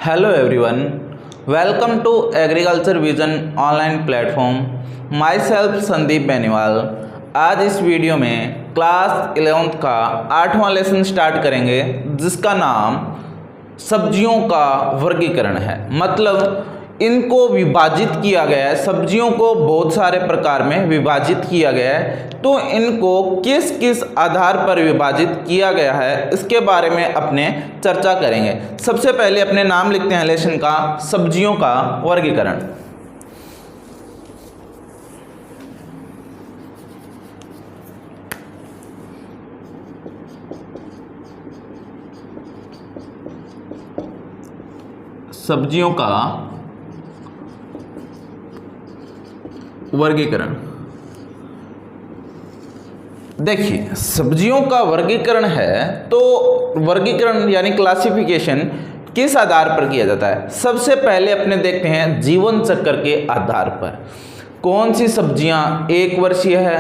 Hello everyone, welcome to agriculture vision online platform. Myself Sandeep Beniwal. आज इस video में class 11th का 8वां lesson start करेंगे, जिसका नाम सब्जियों का वर्गीकरण है। मतलब इनको विभाजित किया गया है, सब्जियों को बहुत सारे प्रकार में विभाजित किया गया है, तो इनको किस किस आधार पर विभाजित किया गया है इसके बारे में अपने चर्चा करेंगे। सबसे पहले अपने नाम लिखते हैं लेसन का, सब्जियों का वर्गीकरण। सब्जियों का वर्गीकरण। देखिए, सब्जियों का वर्गीकरण है तो वर्गीकरण यानी क्लासिफिकेशन किस आधार पर किया जाता है। सबसे पहले अपने देखते हैं जीवन चक्र के आधार पर कौन सी सब्जियां एक वर्षीय है,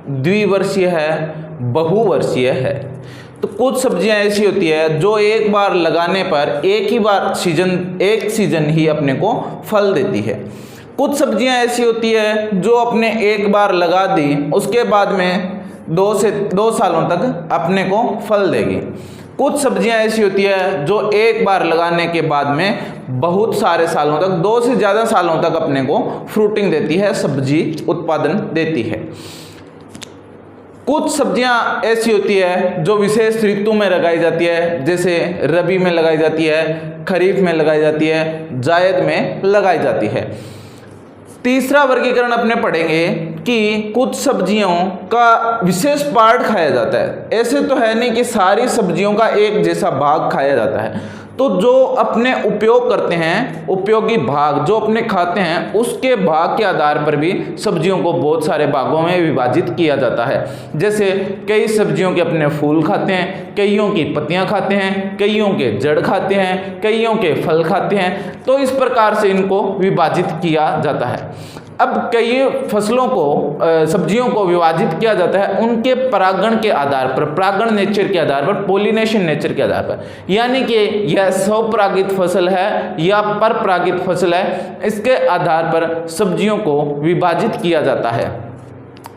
द्विवर्षीय है, बहुवर्षीय है। तो कुछ सब्जियां ऐसी होती है जो एक बार लगाने पर एक सीजन ही अपने को फल देती है। कुछ सब्जियां ऐसी होती है जो अपने एक बार लगा दी उसके बाद में 2 सालों तक अपने को फल देगी। कुछ सब्जियां ऐसी होती है जो एक बार लगाने के बाद में बहुत सारे सालों तक, 2 से ज़्यादा सालों तक अपने को फ्रूटिंग देती है, सब्जी उत्पादन देती है। कुछ सब्जियां ऐसी होती है जो विशेष ऋतु में लगाई जाती है, जैसे रबी में लगाई जाती है, खरीफ में लगाई जाती है, जायद में लगाई जाती है। तीसरा वर्गीकरण अपने पढ़ेंगे कि कुछ सब्जियों का विशेष पार्ट खाया जाता है। ऐसे तो है नहीं कि सारी सब्जियों का एक जैसा भाग खाया जाता है, तो जो अपने उपयोग करते हैं, उपयोगी भाग जो अपने खाते हैं, उसके भाग के आधार पर भी सब्जियों को बहुत सारे भागों में विभाजित किया जाता है। जैसे कई सब्जियों के अपने फूल खाते हैं, कईयों की पत्तियां खाते हैं, कईयों के जड़ खाते हैं, कईयों के फल खाते हैं। तो इस प्रकार से इनको विभाजित किया जाता है। अब कई फसलों को, सब्जियों को विभाजित किया जाता है उनके परागण के आधार पर, परागण नेचर के आधार पर, पोलिनेशन नेचर के आधार पर। यानी कि यह स्वपरागित फसल है या परपरागित फसल है, इसके आधार पर सब्जियों को विभाजित किया जाता है।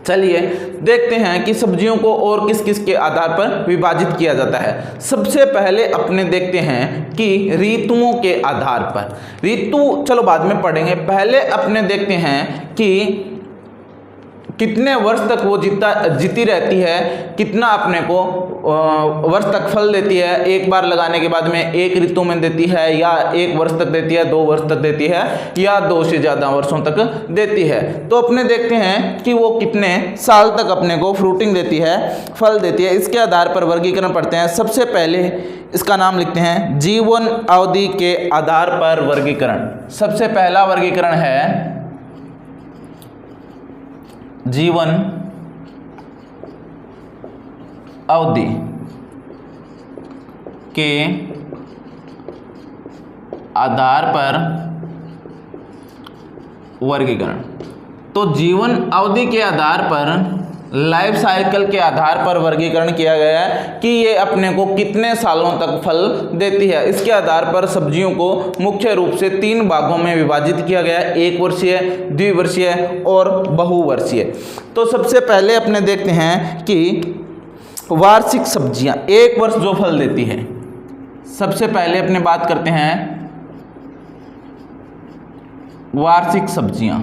चलिए देखते हैं कि सब्जियों को और किस किस के आधार पर विभाजित किया जाता है। सबसे पहले अपने देखते हैं कि ऋतुओं के आधार पर। ऋतु चलो बाद में पढ़ेंगे, पहले अपने देखते हैं कि कितने वर्ष तक वो जीती रहती है, कितना अपने को वर्ष तक फल देती है। एक बार लगाने के बाद में एक ऋतु में देती है, या 1 वर्ष तक देती है, 2 वर्ष तक देती है, या 2 से ज़्यादा वर्षों तक देती है। तो अपने देखते हैं कि वो कितने साल तक अपने को फ्रूटिंग देती है, फल देती है। इसके आधार पर वर्गीकरण पढ़ते हैं। सबसे पहले इसका नाम लिखते हैं जीवन अवधि के आधार पर वर्गीकरण। सबसे पहला वर्गीकरण है जीवन अवधि के आधार पर वर्गीकरण। तो जीवन अवधि के आधार पर, लाइफ साइकिल के आधार पर वर्गीकरण किया गया है कि ये अपने को कितने सालों तक फल देती है। इसके आधार पर सब्जियों को मुख्य रूप से 3 भागों में विभाजित किया गया है, 1 वर्षीय, द्विवर्षीय और बहुवर्षीय। तो सबसे पहले अपने देखते हैं कि वार्षिक सब्जियां 1 वर्ष जो फल देती है। सबसे पहले अपने बात करते हैं वार्षिक सब्जियां।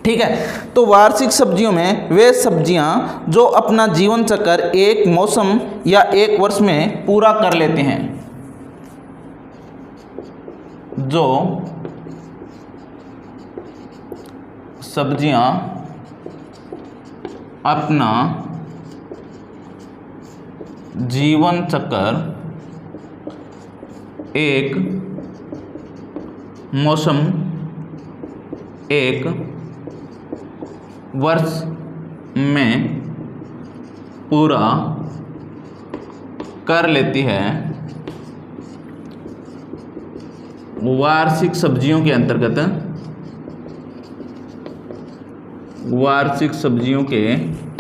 ठीक है, तो वार्षिक सब्जियों में वे सब्जियां जो अपना जीवन चक्र एक मौसम या 1 वर्ष में पूरा कर लेते हैं, जो सब्जियां अपना जीवन चक्र एक मौसम, 1 वर्ष में पूरा कर लेती है, वार्षिक सब्जियों के अंतर्गत वार्षिक सब्जियों के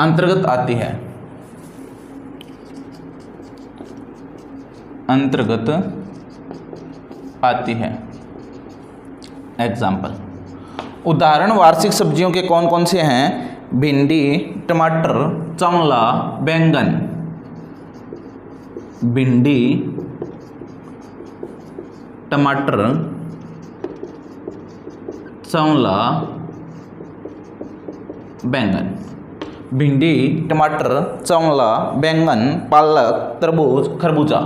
अंतर्गत आती है, अंतर्गत आती है। एग्जाम्पल, उदाहरण वार्षिक सब्जियों के कौन कौन से हैं? भिंडी, टमाटर, चंवला, बैंगन। भिंडी, टमाटर, चंवला, बैंगन। भिंडी, टमाटर, चंवला, बैंगन, पालक, तरबूज, खरबूजा।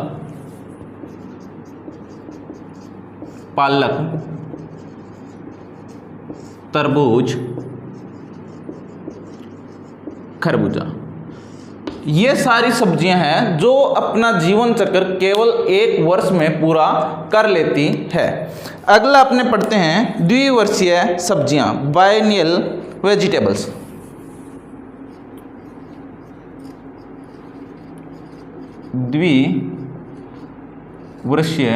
पालक, तरबूज, खरबूजा, ये सारी सब्जियां हैं जो अपना जीवन चक्र केवल एक वर्ष में पूरा कर लेती है। अगला अपने पढ़ते हैं द्विवर्षीय सब्जियां, बायनियल वेजिटेबल्स। द्विवर्षीय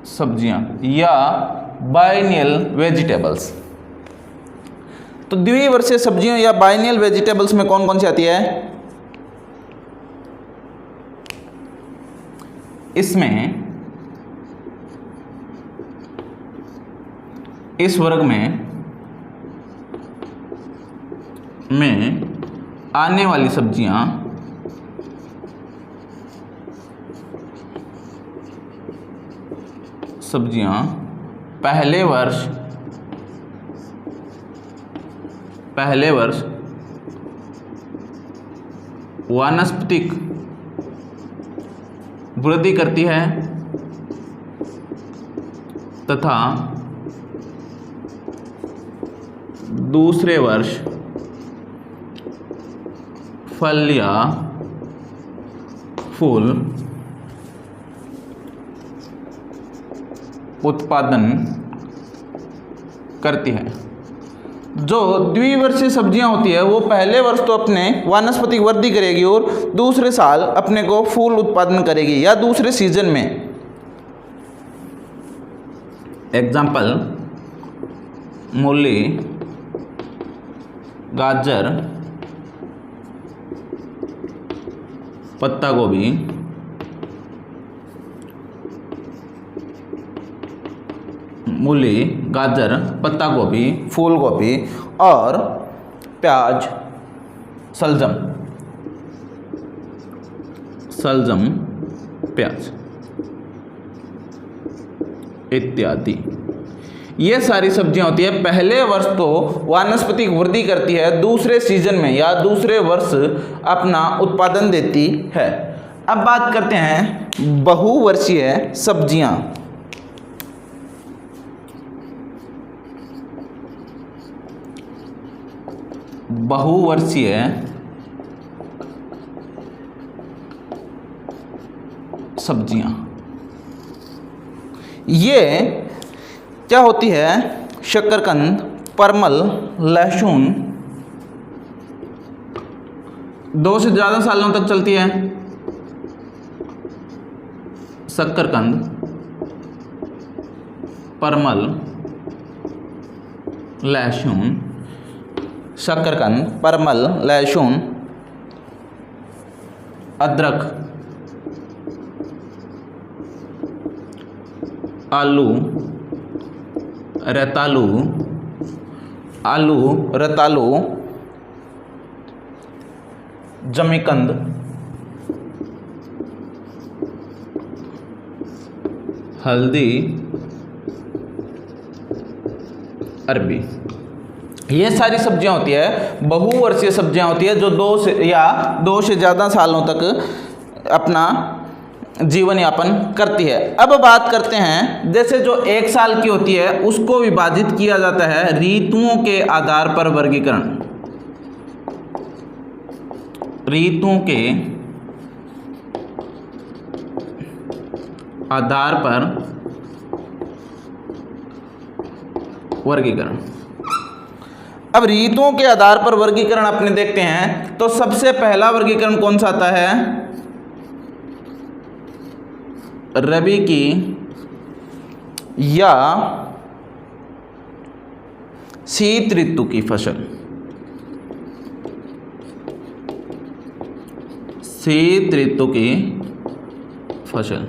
सब्जियां या बायनियल वेजिटेबल्स। तो द्विवर्षीय सब्जियों या बायनियल वेजिटेबल्स में कौन कौन सी आती है? इसमें इस वर्ग में आने वाली सब्जियां पहले वर्ष वानस्पतिक वृद्धि करती है तथा दूसरे वर्ष फल या फूल उत्पादन करती है। जो द्विवर्षीय सब्जियां होती है वो पहले वर्ष तो अपने वानस्पतिक वृद्धि करेगी और दूसरे साल अपने को फूल उत्पादन करेगी या दूसरे सीजन में। एग्जाम्पल, मूली, गाजर, पत्ता गोभी, मूली, गाजर, पत्ता गोभी, फूल गोभी और प्याज, शलजम, प्याज इत्यादि। ये सारी सब्जियां होती है पहले वर्ष तो वानस्पतिक वृद्धि करती है, दूसरे सीजन में या दूसरे वर्ष अपना उत्पादन देती है। अब बात करते हैं बहुवर्षीय सब्जियां। बहुवर्षीय सब्जियां ये क्या होती है? शकरकंद, परमल, लहसुन 2 से ज़्यादा सालों तक चलती है। शकरकंद, परमल, लहसुन, शकरकंद, परमल, लहसुन, अदरक, आलू, रतालू, जमीकंद, हल्दी, अरबी। ये सारी सब्जियां होती है बहुवर्षीय सब्जियां होती है जो 2 से ज़्यादा सालों तक अपना जीवन यापन करती है। अब बात करते हैं जैसे जो 1 साल की होती है उसको विभाजित किया जाता है ऋतुओं के आधार पर वर्गीकरण। ऋतुओं के आधार पर वर्गीकरण। अब ऋतुओं के आधार पर वर्गीकरण अपने देखते हैं तो सबसे पहला वर्गीकरण कौन सा आता है? रबी की या शीत ऋतु की फसल, शीत ऋतु की फसल।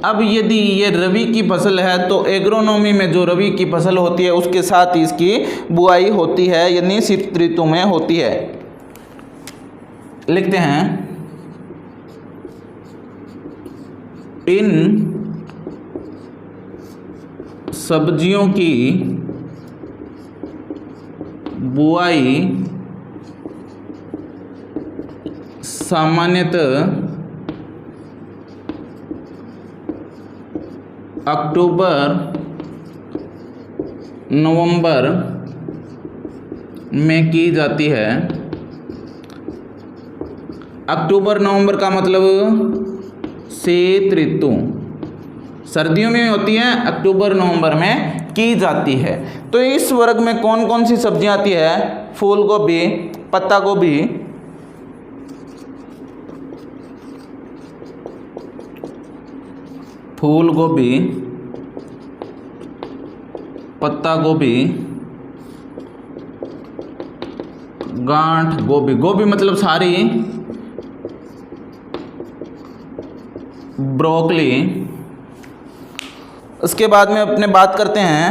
अब यदि ये रबी की फसल है तो एग्रोनॉमी में जो रबी की फसल होती है उसके साथ ही इसकी बुआई होती है, यानी शीत ऋतु में होती है। लिखते हैं, इन सब्जियों की बुआई सामान्यतः अक्टूबर नवंबर में की जाती है। अक्टूबर नवंबर का मतलब शीत ऋतु सर्दियों में होती है, अक्टूबर नवंबर में की जाती है। तो इस वर्ग में कौन कौन सी सब्जियां आती है? फूल गोभी, पत्ता गोभी, फूल गोभी, पत्ता गोभी, गांठ गोभी, गोभी मतलब सारी, ब्रोकली। उसके बाद में अपने बात करते हैं,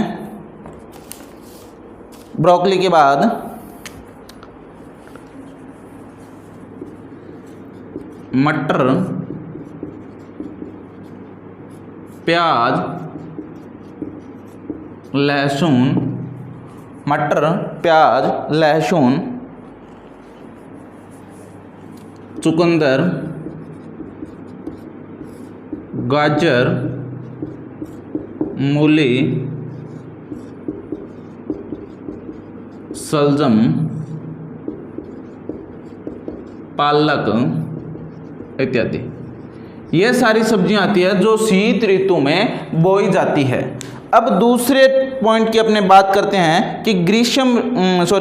ब्रोकली के बाद मटर, प्याज, लहसुन, मटर, प्याज, लहसुन, चुकंदर, गाजर, मूली, सलजम, पालक इत्यादि। ये सारी सब्जियां आती है जो शीत ऋतु में बोई जाती है। अब दूसरे पॉइंट की अपने बात करते हैं कि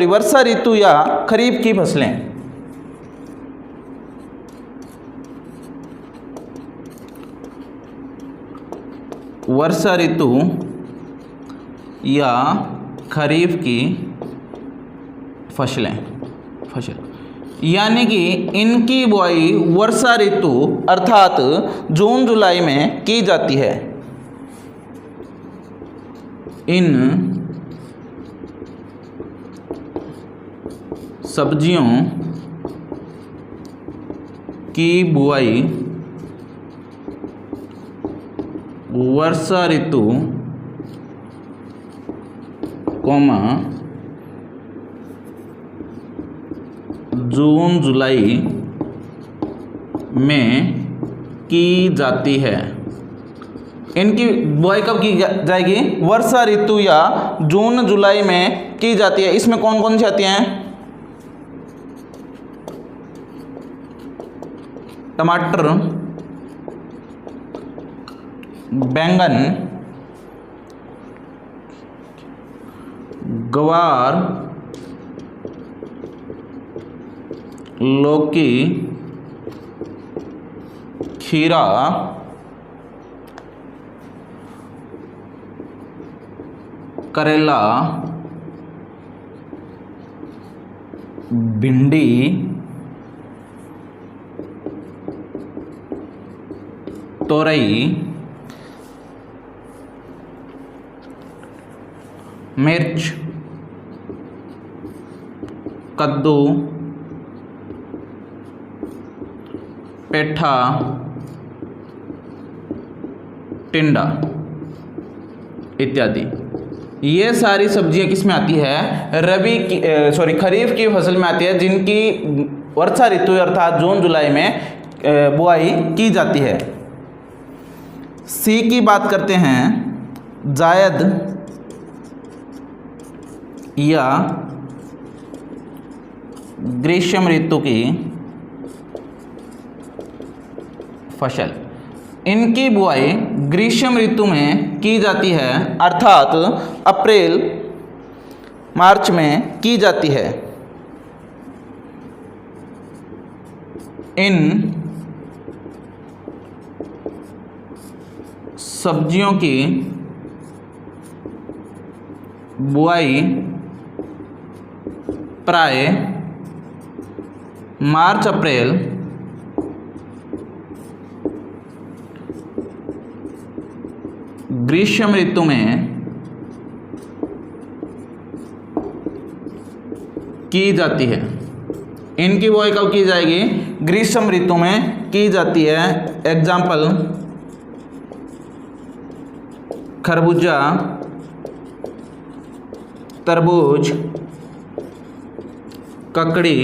वर्षा ऋतु या खरीफ की फसलें। वर्षा ऋतु या खरीफ की फसल यानी कि इनकी बुआई वर्षा ऋतु अर्थात जून जुलाई में की जाती है। इन सब्जियों की बुआई वर्षा ऋतु जून जुलाई में की जाती है। इनकी बुआई कब की जाएगी? वर्षा ऋतु या जून जुलाई में की जाती है। इसमें कौन कौन सी आती हैं? टमाटर, बैंगन, गवार, लौकी, खीरा, करेला, भिंडी, तोरई, मिर्च, कद्दू, पेठा, टिंडा इत्यादि। ये सारी सब्जियां किस में आती है? खरीफ की फसल में आती है, जिनकी वर्षा ऋतु अर्थात जून जुलाई में बुआई की जाती है। सी की बात करते हैं, जायद या ग्रीष्म ऋतु की फसल। इनकी बुआई ग्रीष्म ऋतु में की जाती है, अर्थात अप्रैल मार्च में की जाती है। इन सब्जियों की बुआई प्राय मार्च अप्रैल ग्रीष्म ऋतु में की जाती है। इनकी बुआई कब की जाएगी? ग्रीष्म ऋतु में की जाती है। एग्जाम्पल खरबूजा, तरबूज, ककड़ी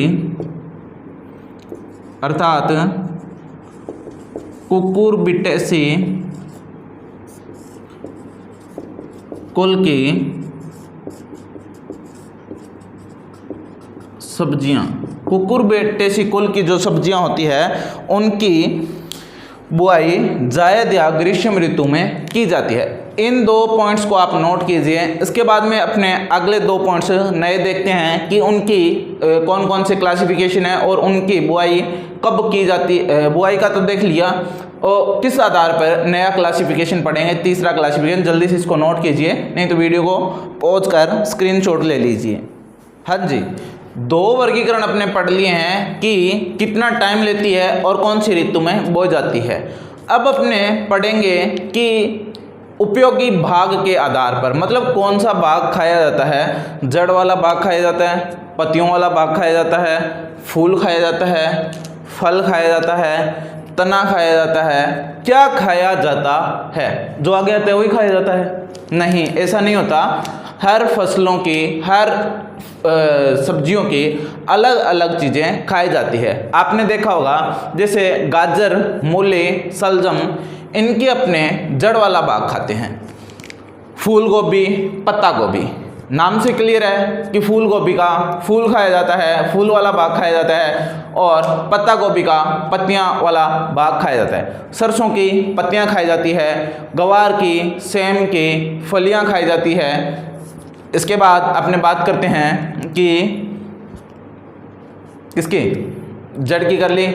अर्थात कुकुरबिटेसी कुल की सब्जियां, कुकुरबिटेसी कुल की जो सब्जियां होती है उनकी बुआई जायद या ग्रीष्म ऋतु में की जाती है। इन 2 पॉइंट्स को आप नोट कीजिए। इसके बाद में अपने अगले 2 पॉइंट्स नए देखते हैं कि उनकी कौन कौन से क्लासिफिकेशन है और उनकी बुआई कब की जाती है। बुआई का तो देख लिया, और किस आधार पर नया क्लासिफिकेशन पढ़ेंगे, तीसरा क्लासिफिकेशन। जल्दी से इसको नोट कीजिए, नहीं तो वीडियो को पॉज कर स्क्रीनशॉट ले लीजिए। हाँ जी, 2 वर्गीकरण अपने पढ़ लिए हैं कि कितना टाइम लेती है और कौन सी ऋतु में बोई जाती है। अब अपने पढ़ेंगे कि उपयोगी भाग के आधार पर, मतलब कौन सा भाग खाया जाता है। जड़ वाला भाग खाया जाता है, पत्तियों वाला भाग खाया जाता है, फूल खाया जाता है, फल खाया जाता है, तना खाया जाता है। क्या खाया जाता है? जो आगे आता है वही खाया जाता है? नहीं, ऐसा नहीं होता। हर फसलों की, हर सब्जियों की अलग अलग चीज़ें खाई जाती है। आपने देखा होगा जैसे गाजर, मूली, सलजम, इनके अपने जड़ वाला भाग खाते हैं। फूल गोभी, पत्ता गोभी, नाम से क्लियर है कि फूल गोभी का फूल खाया जाता है, फूल वाला भाग खाया जाता है, और पत्ता गोभी का पत्तियां वाला भाग खाया जाता है। सरसों की पत्तियां खाई जाती है, गवार की, सेम की फलियां खाई जाती है। इसके बाद अपने बात करते हैं कि किसकी, जड़ की कर ली,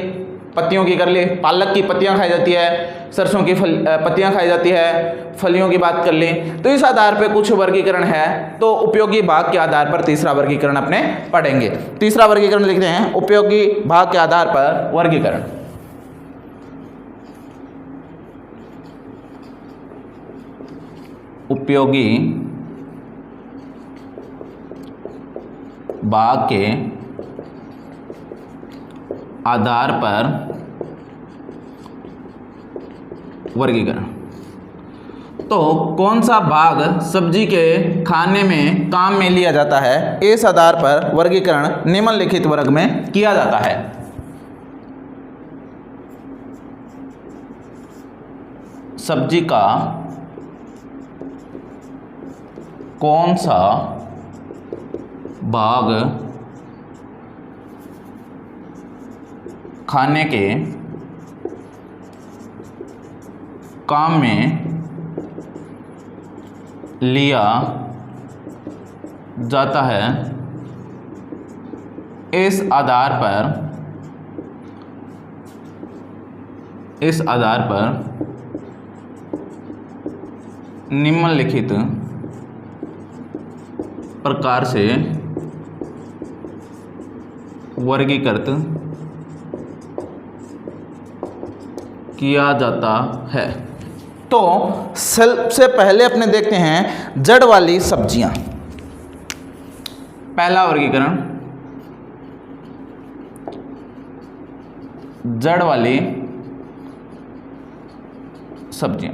पत्तियों की कर ली। पालक की पत्तियां खाई जाती है, सरसों की पत्तियां खाई जाती है, फलियों की बात कर ली। तो इस आधार पे कुछ वर्गीकरण है, तो उपयोगी भाग के आधार पर तीसरा वर्गीकरण अपने पढ़ेंगे। तीसरा वर्गीकरण लिखते हैं, उपयोगी भाग के आधार पर वर्गीकरण। उपयोगी भाग के आधार पर वर्गीकरण। तो कौन सा भाग सब्जी के खाने में काम में लिया जाता है, इस आधार पर वर्गीकरण निम्नलिखित वर्ग में किया जाता है। सब्जी का कौन सा भाग खाने के काम में लिया जाता है, इस आधार पर निम्नलिखित प्रकार से वर्गीकृत किया जाता है। तो सबसे पहले अपने देखते हैं जड़ वाली सब्जियां। पहला वर्गीकरण, जड़ वाली सब्जियां।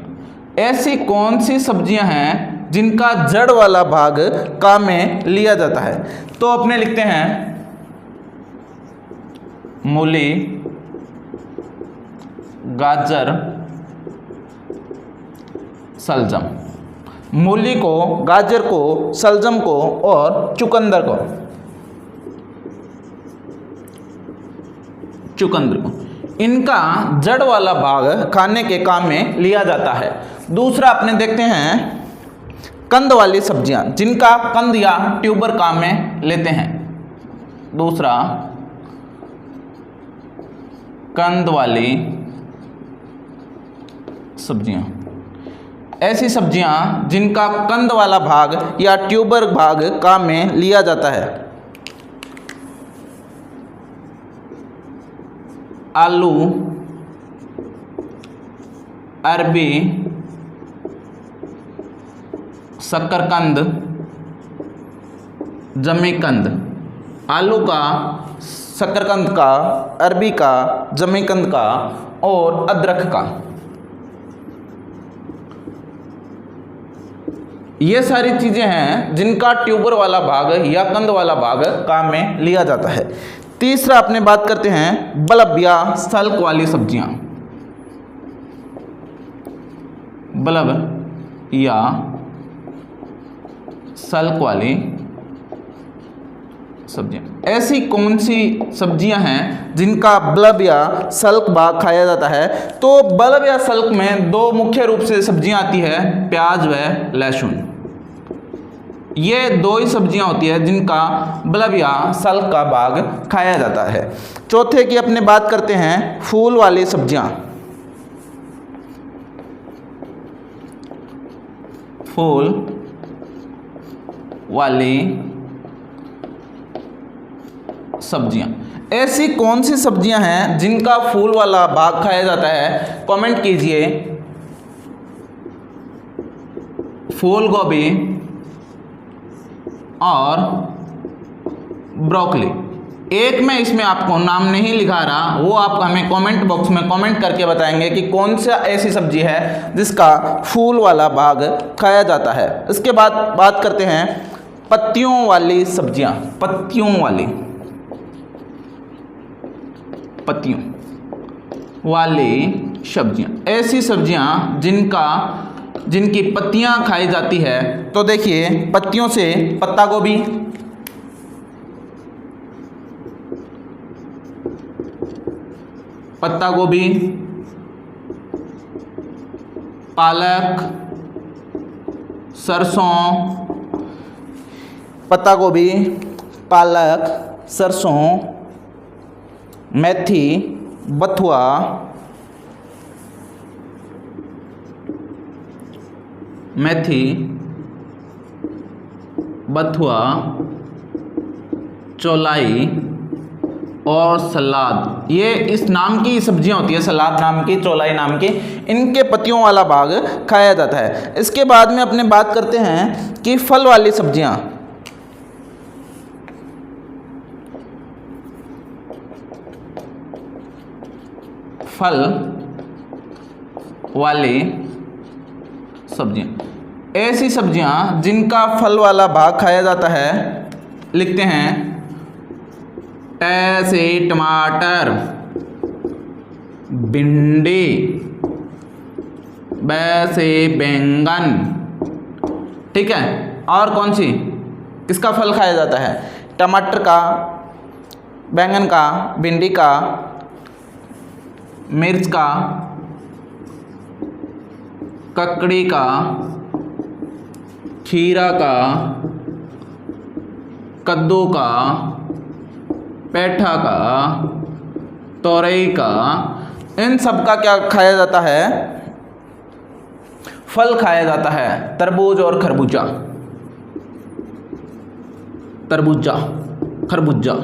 ऐसी कौन सी सब्जियां हैं जिनका जड़ वाला भाग काम में लिया जाता है? तो अपने लिखते हैं मूली, गाजर, सलजम। मूली को, गाजर को, सलजम को और चुकंदर को, इनका जड़ वाला भाग खाने के काम में लिया जाता है। दूसरा अपने देखते हैं कंद वाली सब्जियां, जिनका कंद या ट्यूबर काम में लेते हैं। दूसरा कंद वाली सब्जियां। ऐसी सब्जियां जिनका कंद वाला भाग या ट्यूबर भाग काम में लिया जाता है। आलू, अरबी, शकरकंद, जमीकंद। आलू का, शकरकंद का, अरबी का, जमीकंद का और अदरक का, ये सारी चीजें हैं जिनका ट्यूबर वाला भाग या कंद वाला भाग काम में लिया जाता है। तीसरा अपने बात करते हैं बल्ब या सल्क वाली सब्जियां। बल्ब या सल्क वाली सब्जियां, ऐसी कौन सी सब्जियां हैं जिनका बल्ब या सल्क भाग खाया जाता है? तो बल्ब या सल्क में दो मुख्य रूप से सब्जियां आती है, प्याज व लहसुन। ये दो ही सब्जियां होती है जिनका बल्ब या सल्क का भाग खाया जाता है। चौथे की अपने बात करते हैं फूल वाली सब्जियां। फूल वाली सब्जियां, ऐसी कौन सी सब्जियां हैं जिनका फूल वाला भाग खाया जाता है? कमेंट कीजिए। फूल गोभी और ब्रोकली। एक मैं इसमें आपको नाम नहीं लिखा रहा, वो आप हमें कमेंट बॉक्स में कमेंट करके बताएंगे कि कौन सा ऐसी सब्जी है जिसका फूल वाला भाग खाया जाता है। इसके बाद बात करते हैं पत्तियों वाली सब्जियां। पत्तियों वाली सब्जियां, ऐसी सब्जियां जिनकी पत्तियां खाई जाती है। तो देखिए, पत्तियों से पत्ता गोभी, पालक, सरसों, पत्ता गोभी, पालक, सरसों, मेथी, बथुआ, चौलाई और सलाद। ये इस नाम की सब्जियां होती है, सलाद नाम की, चौलाई नाम की। इनके पत्तियों वाला भाग खाया जाता है। इसके बाद में अपने बात करते हैं कि फल वाली सब्जियां। फल वाली सब्जियां, ऐसी सब्जियां जिनका फल वाला भाग खाया जाता है। लिखते हैं ऐसे टमाटर, भिंडी, वैसे बैंगन। ठीक है, और कौन सी, किसका फल खाया जाता है? टमाटर का, बैंगन का, भिंडी का, मिर्च का, ककड़ी का, खीरा का, कद्दू का, पेठा का, तोरई का। इन सब का क्या खाया जाता है? फल खाया जाता है। तरबूज और खरबूजा, खरबूजा,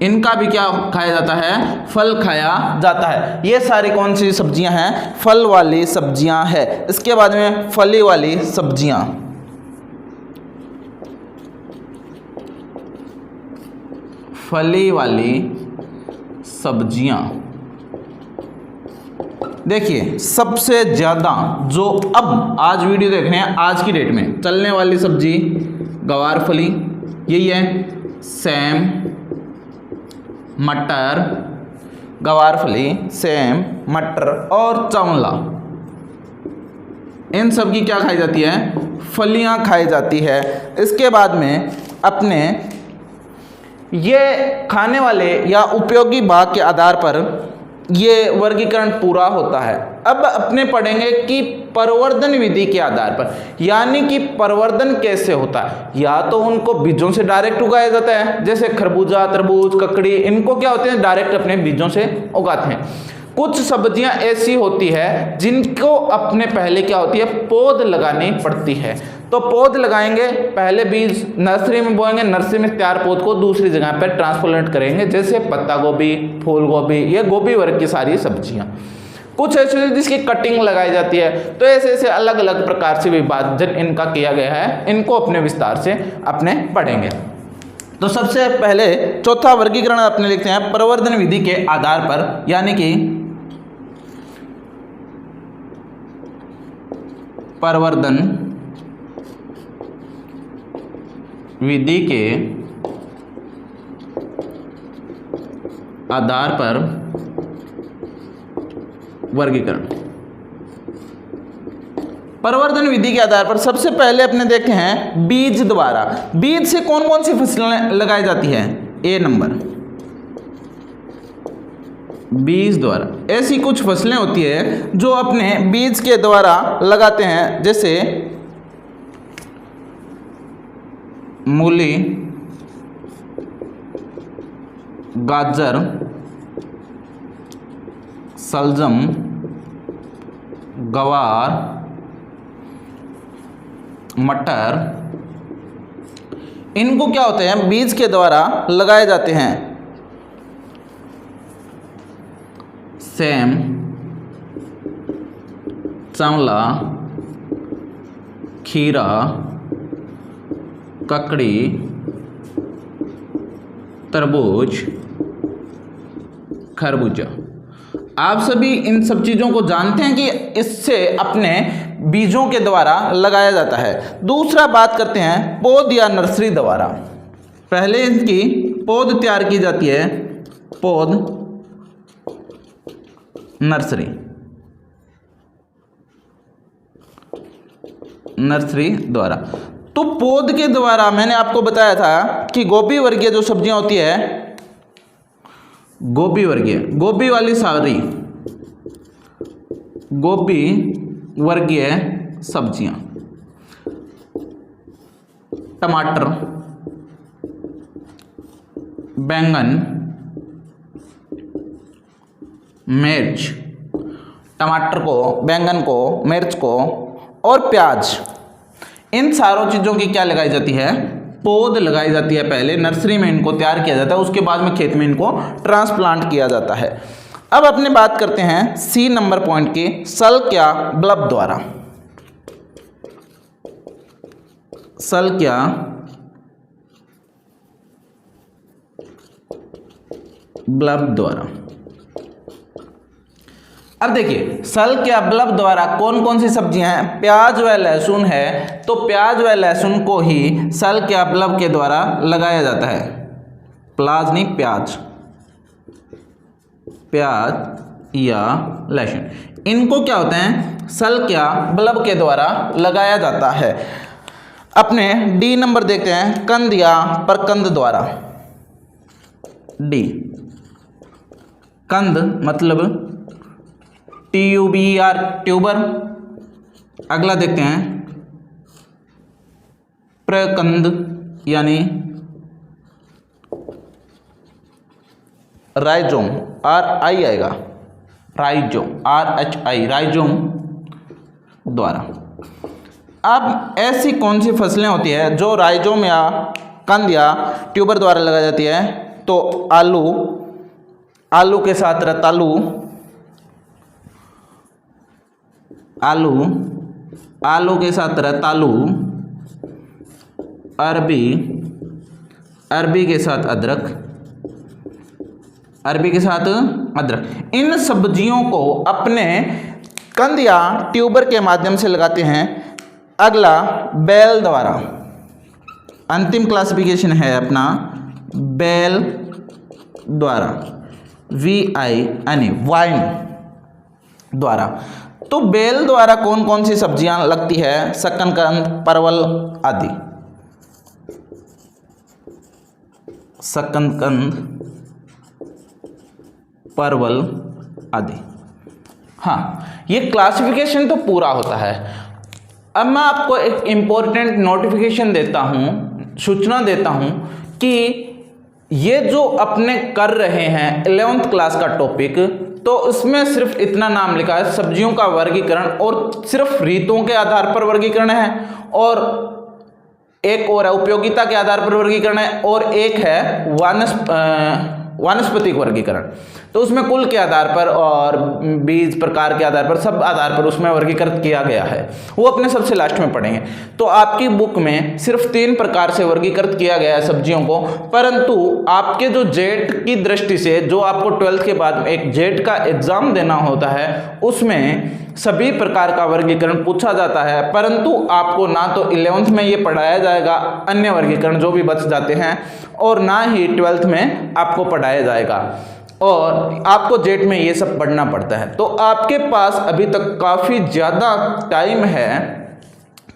इनका भी क्या खाया जाता है? फल खाया जाता है। ये सारी कौन सी सब्जियां हैं? फल वाली सब्जियां हैं। इसके बाद में फली वाली सब्जियां। फली वाली सब्जियां, देखिए सबसे ज़्यादा जो अब आज वीडियो देख रहे हैं, आज की डेट में चलने वाली सब्जी गवार फली, यही है। सेम, मटर, गवार फली, सेम, मटर और चवला, इन सब की क्या खाई जाती है? फलियां खाई जाती है। इसके बाद में अपने ये खाने वाले या उपयोगी भाग के आधार पर ये वर्गीकरण पूरा होता है। अब अपने पढ़ेंगे कि प्रवर्धन विधि के आधार पर, यानी कि प्रवर्धन कैसे होता है। या तो उनको बीजों से डायरेक्ट उगाया जाता है, जैसे खरबूजा, तरबूज, ककड़ी, इनको क्या होते हैं? डायरेक्ट अपने बीजों से उगाते हैं। कुछ सब्जियां ऐसी होती है जिनको अपने पहले क्या होती है, पौध लगानी पड़ती है। तो पौध लगाएंगे, पहले बीज नर्सरी में बोएंगे, नर्सरी में तैयार पौध को दूसरी जगह पर ट्रांसप्लांट करेंगे, जैसे पत्ता गोभी, फूल गोभी, ये गोभी वर्ग की सारी सब्जियां। कुछ ऐसे जिसकी कटिंग लगाई जाती है। तो ऐसे ऐसे अलग अलग प्रकार से विभाजन इनका किया गया है, इनको अपने विस्तार से अपने पढ़ेंगे। तो सबसे पहले चौथा वर्गीकरण अपने लिखते हैं प्रवर्धन विधि के आधार पर, यानी कि प्रवर्धन विधि के आधार पर वर्गीकरण। प्रवर्धन विधि के आधार पर सबसे पहले अपने देखे हैं बीज द्वारा। बीज से कौन कौन सी फसलें लगाई जाती है? ए नंबर, बीज द्वारा ऐसी कुछ फसलें होती है जो अपने बीज के द्वारा लगाते हैं, जैसे मूली, गाजर, सलजम, गवार, मटर। इनको क्या होते हैं, बीज के द्वारा लगाए जाते हैं। सेम, चंवला, खीरा, ककड़ी, तरबूज, खरबूजा। आप सभी इन सब चीज़ों को जानते हैं कि इससे अपने बीजों के द्वारा लगाया जाता है। दूसरा बात करते हैं पौध या नर्सरी द्वारा। पहले इसकी पौध तैयार की जाती है, पौध नर्सरी, नर्सरी द्वारा। तो पौध के द्वारा मैंने आपको बताया था कि गोभी वर्गीय जो सब्जियां होती है, गोभी वर्गीय, गोभी वाली सारी गोभी वर्गीय सब्जियां, टमाटर, बैंगन, मिर्च, टमाटर को, बैंगन को, मिर्च को और प्याज, इन सारों चीज़ों की क्या लगाई जाती है, पौध लगाई जाती है। पहले नर्सरी में इनको तैयार किया जाता है, उसके बाद में खेत में इनको ट्रांसप्लांट किया जाता है। अब अपने बात करते हैं सी नंबर पॉइंट की, सल क्या बल्ब द्वारा। सल क्या बल्ब द्वारा। अब देखिए सल क्या बल्ब द्वारा कौन कौन सी सब्जियां हैं, प्याज व लहसुन है। तो प्याज व लहसुन को ही सल क्या बल्ब के द्वारा लगाया जाता है। प्याज नहीं, प्याज, प्याज या लहसुन, इनको क्या होते हैं, सल क्या बल्ब के द्वारा लगाया जाता है। अपने डी नंबर देखते हैं, कंद या प्रकंद द्वारा। डी, कंद मतलब TUBER, ट्यूबर। अगला देखते हैं प्रकंद यानी राइजोम, RI आएगा, राइजोम, RHI, राइजोम द्वारा। अब ऐसी कौन सी फसलें होती है जो राइजोम या कंद या ट्यूबर द्वारा लगाई जाती है? तो आलू, आलू के साथ रतालू, आलू, आलू के साथ रतालू, अरबी, अरबी के साथ अदरक, अरबी के साथ अदरक। इन सब्जियों को अपने कंद या ट्यूबर के माध्यम से लगाते हैं। अगला बेल द्वारा, अंतिम क्लासिफिकेशन है अपना बेल द्वारा, VI यानी वाइन द्वारा। तो बेल द्वारा कौन कौन सी सब्जियां लगती है? शकरकंद, परवल आदि। शकरकंद, परवल आदि। हाँ, ये क्लासिफिकेशन तो पूरा होता है। अब मैं आपको एक इम्पोर्टेंट नोटिफिकेशन देता हूँ, सूचना देता हूँ कि ये जो अपने कर रहे हैं 11th क्लास का टॉपिक, तो उसमें सिर्फ इतना नाम लिखा है सब्जियों का वर्गीकरण, और सिर्फ रीतों के आधार पर वर्गीकरण है, और एक और है उपयोगिता के आधार पर वर्गीकरण है, और एक है वानस्पतिक वर्गीकरण। तो उसमें कुल के आधार पर और बीज प्रकार के आधार पर, सब आधार पर उसमें वर्गीकृत किया गया है, वो अपने सबसे लास्ट में पढ़ेंगे। तो आपकी बुक में सिर्फ 3 प्रकार से वर्गीकृत किया गया है सब्जियों को, परंतु आपके जो जेट की दृष्टि से, जो आपको 12th के बाद में एक जेट का एग्जाम देना होता है, उसमें सभी प्रकार का वर्गीकरण पूछा जाता है, परंतु आपको ना तो 11th में ये पढ़ाया जाएगा अन्य वर्गीकरण जो भी बच जाते हैं, और ना ही 12th में आपको पढ़ाया जाएगा, और आपको जेट में ये सब पढ़ना पड़ता है। तो आपके पास अभी तक काफ़ी ज़्यादा टाइम है,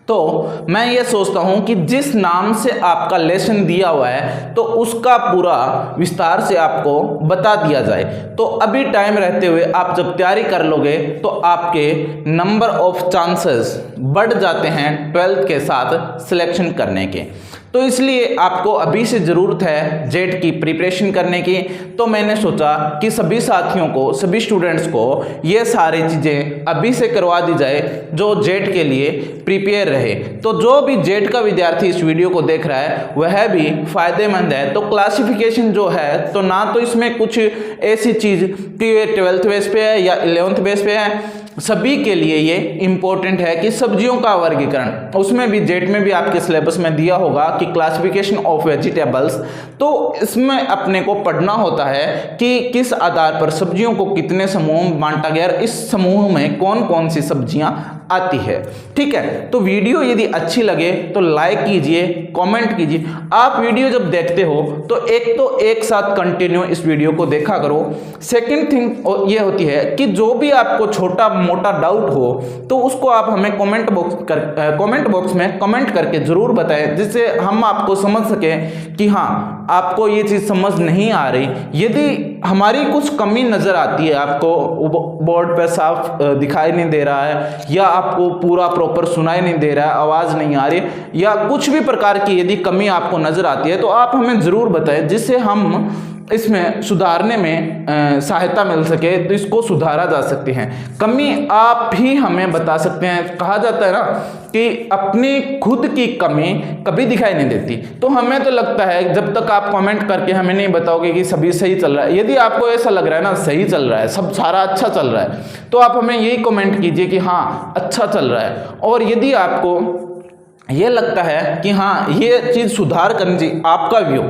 तो मैं ये सोचता हूँ कि जिस नाम से आपका लेसन दिया हुआ है तो उसका पूरा विस्तार से आपको बता दिया जाए। तो अभी टाइम रहते हुए आप जब तैयारी कर लोगे तो आपके नंबर ऑफ चांसेस बढ़ जाते हैं 12th के साथ सिलेक्शन करने के। तो इसलिए आपको अभी से ज़रूरत है जेट की प्रिपरेशन करने की। तो मैंने सोचा कि सभी साथियों को, सभी स्टूडेंट्स को ये सारी चीज़ें अभी से करवा दी जाए जो जेट के लिए प्रिपेयर रहे। तो जो भी जेट का विद्यार्थी इस वीडियो को देख रहा है वह भी फायदेमंद है। तो क्लासिफिकेशन जो है, तो ना तो इसमें कुछ ऐसी चीज़ कि 12th बेस पे है या 11th बेस पे है, सभी के लिए ये इम्पोर्टेंट है कि सब्जियों का वर्गीकरण, उसमें भी जेट में भी आपके सिलेबस में दिया होगा कि क्लासिफिकेशन ऑफ वेजिटेबल्स। तो इसमें अपने को पढ़ना होता है कि किस आधार पर सब्जियों को कितने समूह में बांटा गया, इस समूह में कौन कौन सी सब्जियां आती है। ठीक है, तो वीडियो यदि अच्छी लगे तो लाइक कीजिए, कमेंट कीजिए। आप वीडियो जब देखते हो तो एक साथ कंटिन्यू इस वीडियो को देखा करो। सेकंड थिंग ये होती है कि जो भी आपको छोटा मोटा डाउट हो तो उसको आप हमें कमेंट बॉक्स में कमेंट करके जरूर बताएं, जिससे हम आपको समझ सकें कि हाँ आपको ये चीज़ समझ नहीं आ रही। यदि हमारी कुछ कमी नज़र आती है, आपको बोर्ड पर साफ दिखाई नहीं दे रहा है, या आपको पूरा प्रॉपर सुनाई नहीं दे रहा है, आवाज़ नहीं आ रही, या कुछ भी प्रकार की यदि कमी आपको नज़र आती है तो आप हमें ज़रूर बताएं, जिससे हम इसमें सुधारने में सहायता मिल सके, तो इसको सुधारा जा सकती है। कमी आप ही हमें बता सकते हैं। कहा जाता है ना कि अपनी खुद की कमी कभी दिखाई नहीं देती। तो हमें तो लगता है जब तक आप कमेंट करके हमें नहीं बताओगे कि सभी सही चल रहा है, यदि आपको ऐसा लग रहा है ना सही चल रहा है, सब सारा अच्छा चल रहा है, तो आप हमें यही कमेंट कीजिए कि हाँ अच्छा चल रहा है। और यदि आपको ये लगता है कि हाँ ये चीज़ सुधार करनी चाहिए, आपका व्यू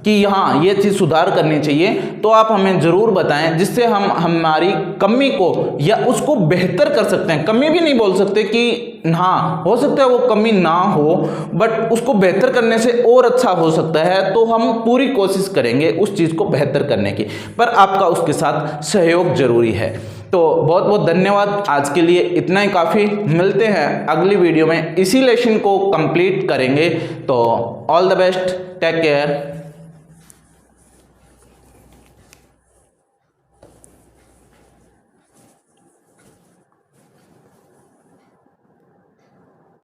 कि हाँ ये चीज़ सुधार करनी चाहिए, तो आप हमें ज़रूर बताएं, जिससे हम हमारी कमी को या उसको बेहतर कर सकते हैं। कमी भी नहीं बोल सकते कि हाँ, हो सकता है वो कमी ना हो, बट उसको बेहतर करने से और अच्छा हो सकता है। तो हम पूरी कोशिश करेंगे उस चीज़ को बेहतर करने की, पर आपका उसके साथ सहयोग जरूरी है। तो बहुत बहुत धन्यवाद, आज के लिए इतना ही काफ़ी। मिलते हैं अगली वीडियो में, इसी लेसन को कंप्लीट करेंगे। तो all the best, take care.